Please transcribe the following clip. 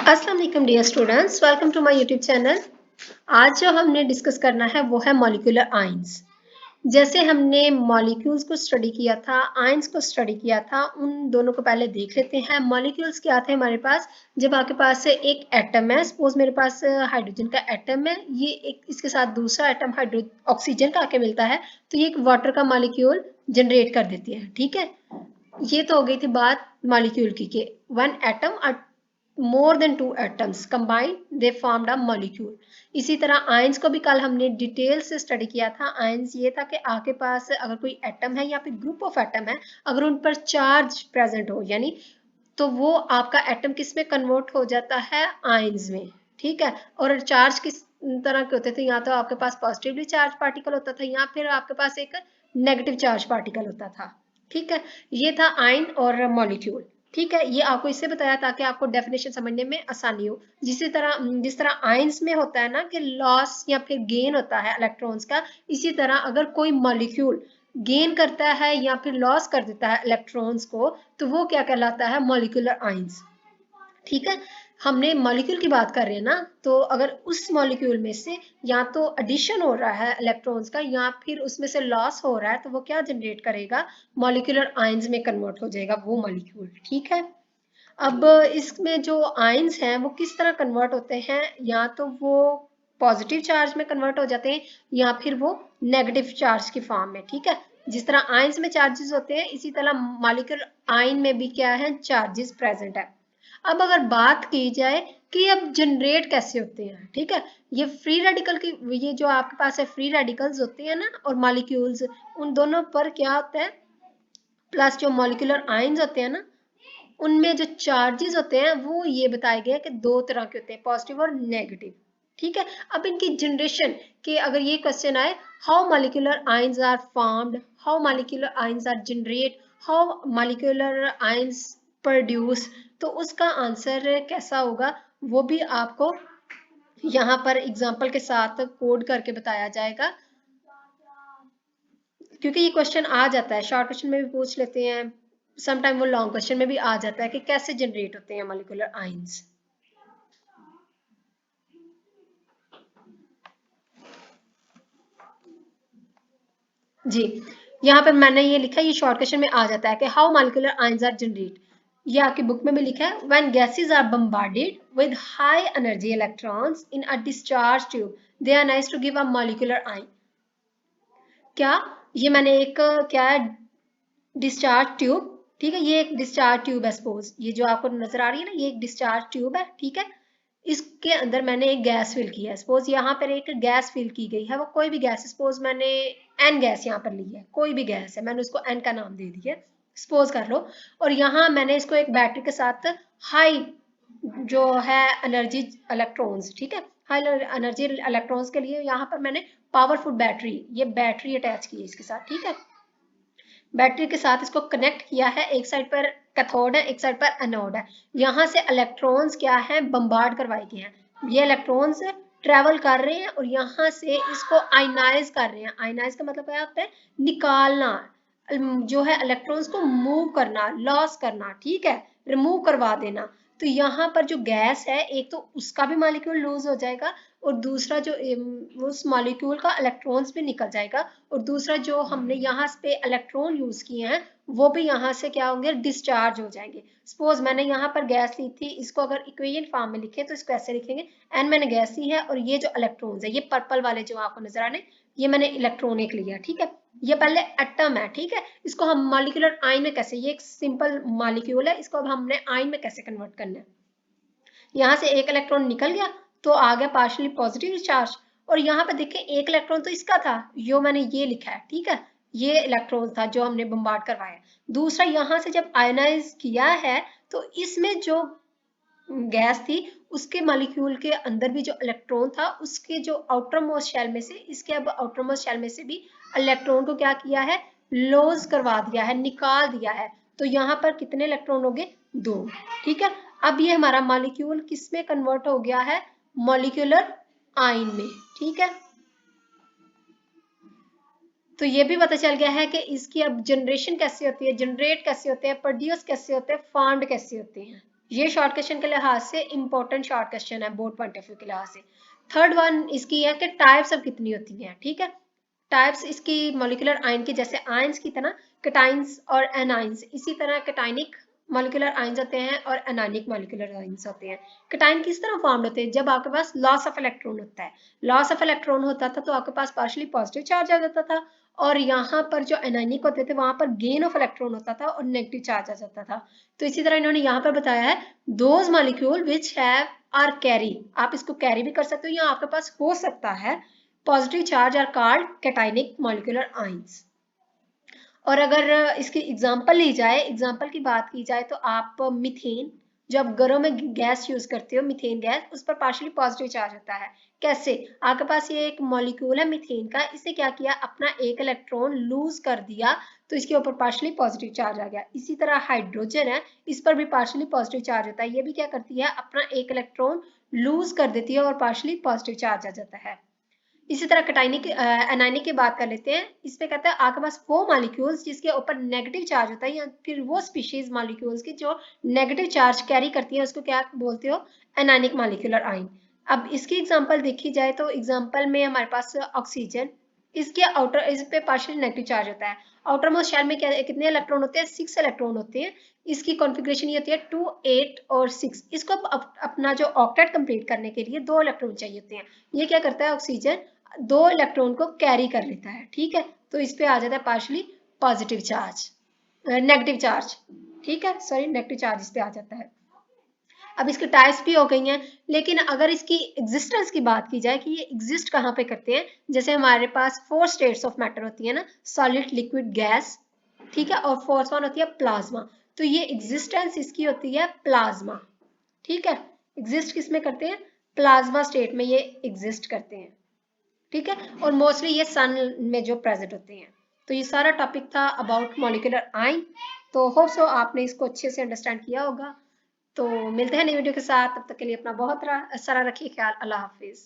अस्सलाम वालेकुम dear students, welcome to my YouTube channel. आज जो हमने डिस्कस करना है वो है मॉलिक्यूलर आयंस। जैसे हमने मॉलिक्यूल्स को स्टडी किया था, आयंस को स्टडी किया था, उन दोनों को पहले देख लेते हैं। मॉलिक्यूल्स क्या थे हमारे पास? जब आपके पास एक एटम है, सपोज मेरे पास हाइड्रोजन का एटम है, ये एक इसके साथ दूसरा एटम हाइड्रो ऑक्सीजन का आके मिलता है, तो ये एक वाटर का मॉलिक्यूल जनरेट कर देती है। ठीक है, ये तो हो गई थी बात मॉलिक्यूल की कि one atom more than two atoms combined they formed a molecule। इसी तरह आयंस को भी कल हमने डिटेल से स्टडी किया था। आयंस ये था कि आपके पास अगर कोई एटम है या फिर ग्रुप ऑफ एटम है, अगर उन पर चार्ज प्रेजेंट हो यानी, तो वो आपका एटम किस में कन्वर्ट हो जाता है? आयंस में। ठीक है, और चार्ज किस तरह के होते थे? या तो आपके पास पॉजिटिवली चार्ज पार्टिकल होता था या फिर आपके पास एक नेगेटिव चार्ज पार्टिकल होता था। ठीक है, ये था आयन और मॉलिक्यूल। ठीक है, ये आपको इससे बताया ताकि आपको डेफिनेशन समझने में आसानी हो। जिस तरह आयंस में होता है ना कि लॉस या फिर गेन होता है इलेक्ट्रॉन्स का, इसी तरह अगर कोई मॉलिक्यूल गेन करता है या फिर लॉस कर देता है इलेक्ट्रॉन्स को, तो वो क्या कहलाता है? Molecular ions. ठीक है, हमने मॉलिक्यूल की बात कर रहे हैं ना, तो अगर उस मॉलिक्यूल में से या तो एडिशन हो रहा है इलेक्ट्रॉन्स का या फिर उसमें से लॉस हो रहा है, तो वो क्या जनरेट करेगा? मॉलिक्यूलर आयंस में कन्वर्ट हो जाएगा वो मॉलिक्यूल। ठीक है, अब इसमें जो आयंस हैं वो किस तरह कन्वर्ट होते हैं? या तो वो पॉजिटिव चार्ज में कन्वर्ट हो जाते हैं या फिर वो नेगेटिव चार्ज की फॉर्म में। ठीक है, जिस तरह आयंस में चार्जेस होते हैं, इसी तरह मॉलिक्यूलर आयन में भी क्या है? चार्जेस प्रेजेंट है। अब अगर बात की जाए कि अब जनरेट कैसे होते हैं, ठीक है, ये फ्री रेडिकल की, ये जो आपके पास है फ्री रेडिकल्स होते हैं ना और मॉलिक्यूल्स, उन दोनों पर क्या होता है? प्लस जो मॉलिक्यूलर आयंस होते हैं ना, उनमें जो चार्जेस होते हैं वो ये बताए गए कि दो तरह के होते हैं, पॉजिटिव और नेगेटिव। ठीक है, अब इनकी जनरेशन के अगर ये क्वेश्चन आए, how molecular ions are formed, how molecular ions are generate, how molecular ions produce, तो उसका आंसर कैसा होगा वो भी आपको यहाँ पर एग्जाम्पल के साथ कोड करके बताया जाएगा। क्योंकि ये क्वेश्चन आ जाता है, शॉर्ट क्वेश्चन में भी पूछ लेते हैं, समटाइम वो लॉन्ग क्वेश्चन में भी आ जाता है कि कैसे जनरेट होते हैं मॉलिक्यूलर आयंस। जी, यहाँ पर मैंने ये लिखा है, ये शॉर्ट क्वेश्चन में आ जाता है कि how molecular ions are generate. ये आपकी बुक में भी लिखा है, when gases are bombarded with high energy electrons in a discharge tube they are nice to give a molecular ion. क्या ये मैंने एक क्या है? Discharge tube. ठीक है, ये एक डिस्चार्ज ट्यूब है, सपोज ये जो आपको नजर आ रही है ना, ये एक डिस्चार्ज ट्यूब है। ठीक है, इसके अंदर मैंने एक गैस फिल किया है, सपोज यहाँ पर एक गैस फिल की गई है, वो कोई भी गैस, सपोज मैंने एन गैस यहाँ पर ली है, कोई भी गैस है, मैंने उसको एन का नाम दे दिया, सपोज कर लो। और यहाँ मैंने इसको एक बैटरी के साथ हाई जो है एनर्जी इलेक्ट्रॉन्स, ठीक है, हाई एनर्जी इलेक्ट्रॉन्स के लिए यहाँ पर मैंने पावरफुल बैटरी, ये बैटरी अटैच की है इसके साथ। ठीक है, बैटरी के साथ इसको कनेक्ट किया है, एक साइड पर कैथोड है, एक साइड पर एनोड है। यहाँ से इलेक्ट्रॉन्स क्या है? बम्बार्ड करवाए गए हैं, ये इलेक्ट्रॉन्स ट्रेवल कर रहे हैं और यहाँ से इसको आयनाइज कर रहे हैं। आयनाइज का मतलब क्या होता है? निकालना, जो है इलेक्ट्रॉन्स को मूव करना, लॉस करना। ठीक है, रिमूव करवा देना। तो यहाँ पर जो गैस है, एक तो उसका भी मॉलिक्यूल लूज हो जाएगा और दूसरा जो उस मॉलिक्यूल का इलेक्ट्रॉन्स भी निकल जाएगा, और दूसरा जो हमने यहाँ पे इलेक्ट्रॉन यूज किए हैं वो भी यहाँ से क्या होंगे? डिस्चार्ज हो जाएंगे। सपोज मैंने यहाँ पर गैस ली थी, इसको अगर इक्वेशन फॉर्म में लिखे तो इसको ऐसे लिखेंगे, एन मैंने गैस ली है और ये जो इलेक्ट्रॉन्स है, ये पर्पल वाले जो आपको नजर आ रहे हैं, ये मैंने इलेक्ट्रॉनिक लिया। ठीक है, ये पहले एटम है। ठीक है, इसको हम मॉलिक्यूलर आयन में कैसे, ये एक सिंपल मॉलिक्यूल है, इसको अब हमने आयन में कैसे कन्वर्ट करना है? यहाँ से एक इलेक्ट्रॉन निकल गया तो आ गया पार्शियली पॉजिटिव चार्ज, और यहाँ पे देखें एक इलेक्ट्रॉन तो इसका था, यो मैंने ये लिखा है। ठीक है, ये इलेक्ट्रॉन था जो हमने बम्बार्ड करवाया। दूसरा यहाँ से जब आयनाइज किया है तो इसमें जो गैस थी उसके मॉलिक्यूल के अंदर भी जो इलेक्ट्रॉन था, उसके जो आउटर मोस्ट शेल में से, इसके अब आउटर मोस्ट शेल में से भी इलेक्ट्रॉन को क्या किया है? लॉस करवा दिया है, निकाल दिया है। तो यहाँ पर कितने इलेक्ट्रॉन हो गए? 2। ठीक है, अब ये हमारा मॉलिक्यूल किस में कन्वर्ट हो गया है? मॉलिक्यूलर आयन में। ठीक है, तो ये भी पता चल गया है कि इसकी अब जनरेशन कैसे होती है, जनरेट कैसे होते हैं, प्रोड्यूस कैसे होते हैं, फॉर्म्ड कैसे होते हैं। ये शॉर्ट क्वेश्चन के लिहाज से इंपॉर्टेंट शॉर्ट क्वेश्चन है बोर्ड पॉइंट ऑफ व्यू के लिहाज से। थर्ड वन इसकी है कि टाइप्स अब कितनी होती हैं, ठीक है। टाइप्स इसकी मॉलिक्यूलर आयन की, जैसे आयंस की तरह कैटाइंस और एनाइंस, इसी तरह कैटाइनिक मॉलिक्यूलर आयंस होते हैं और एनानिक मॉलिक्यूलर आयंस होते हैं। कैटाइन किस तरह फॉर्म होते हैं, जब आपके पास लॉस ऑफ इलेक्ट्रॉन होता है। लॉस ऑफ इलेक्ट्रॉन होता था तो आपके पास पार्शियली पॉजिटिव चार्ज आ जाता था, और यहाँ पर जो एनानिक होते थे वहां पर गेन ऑफ इलेक्ट्रॉन होता था और नेगेटिव चार्ज आ जाता था। तो इसी तरह इन्होंने यहाँ पर बताया है those molecule which have are carry, आप इसको कैरी भी कर सकते हो या आपके पास हो सकता है positive charge are called cationic molecular ions. और अगर इसकी एग्जांपल ली जाए, एग्जांपल की बात की जाए तो आप मीथेन, जब घरों में गैस यूज करते हो मीथेन गैस, उस पर पार्शियली पॉजिटिव चार्ज होता है। कैसे, आपके पास ये एक मॉलिक्यूल है मीथेन का, इसने क्या किया, अपना एक इलेक्ट्रॉन लूज कर दिया तो इसके ऊपर पार्शियली पॉजिटिव चार्ज आ गया। इसी तरह हाइड्रोजन है, इस पर भी पार्शियली पॉजिटिव चार्ज होता है, ये भी क्या करती है, अपना एक इलेक्ट्रॉन लूज कर देती है और पार्शियली पॉजिटिव चार्ज आ जाता है। इसी तरह कैटाइनिक एनायनिक की बात कर लेते हैं। इसमें कहता है आपके पास वो मॉलिक्यूल्स जिसके ऊपर नेगेटिव चार्ज होता है, या फिर वो स्पीशीज मॉलिक्यूल्स की जो नेगेटिव चार्ज कैरी करती है, उसको क्या बोलते हो, एनायनिक मॉलिक्यूलर आयन। अब इसकी एग्जांपल देखी जाए तो एग्जांपल में हमारे पास ऑक्सीजन, इसके आउटर, इस पे पार्शियल नेगेटिव चार्ज होता है। आउटर मोस्ट शेल में क्या कितने इलेक्ट्रॉन होते हैं, 6 इलेक्ट्रॉन होते हैं। इसकी कॉन्फ़िगरेशन ये होती है 2, 8 और 6। इसको अपना जो ऑक्टेट कंप्लीट करने के लिए 2 इलेक्ट्रॉन चाहिए होते हैं। ये क्या करता है, ऑक्सीजन 2 इलेक्ट्रॉन को कैरी कर लेता है, ठीक है। तो इस पे आ जाता है partially positive charge, negative charge, ठीक है, सॉरी नेगेटिव चार्ज इस पे आ जाता है। अब इसके टाइप्स भी हो गई हैं, लेकिन अगर इसकी एग्जिस्टेंस की बात की जाए कि ये एग्जिस्ट कहाँ पे करते हैं, जैसे हमारे पास 4 स्टेट्स ऑफ मैटर होती है ना, सॉलिड, लिक्विड, गैस, ठीक है, और फोर्थ वन होती है प्लाज्मा। तो ये एग्जिस्टेंस इसकी होती है प्लाज्मा, ठीक है। एग्जिस्ट किस में करते हैं, प्लाज्मा स्टेट में ये एग्जिस्ट करते हैं, ठीक है। और मोस्टली ये सन में जो प्रेजेंट होते हैं। तो ये सारा टॉपिक था अबाउट मॉलिक्यूलर आयन। तो होप सो आपने इसको अच्छे से अंडरस्टैंड किया होगा। तो मिलते हैं नई वीडियो के साथ, तब तक के लिए अपना बहुत सारा रखिए ख्याल। अल्लाह हाफिज।